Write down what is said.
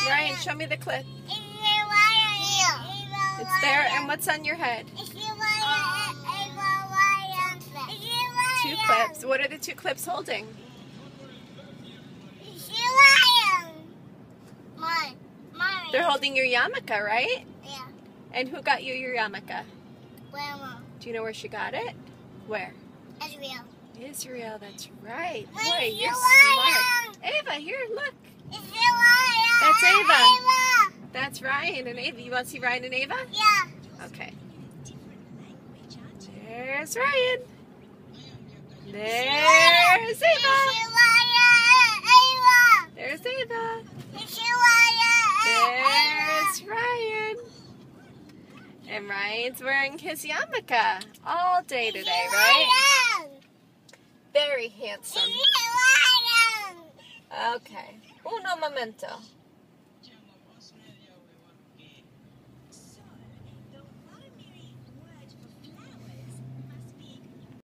Ryan, show me the clip. Here. It's there, and what's on your head? Two clips. What are the two clips holding? They're holding your yarmulke, right? Yeah. And who got you your yarmulke? Grandma. Do you know where she got it? Where? Israel. Israel, that's right. Where's Boy, you're Ryan? smart. Ava, here, look. Ryan. That's Ava. Ava. That's Ryan and Ava. You want to see Ryan and Ava? Yeah. Okay. There's Ryan. There's Ava. There's Ava. There's Ryan. And Ryan's wearing his yarmulke all day today, right? Very handsome. Okay. Uno momento.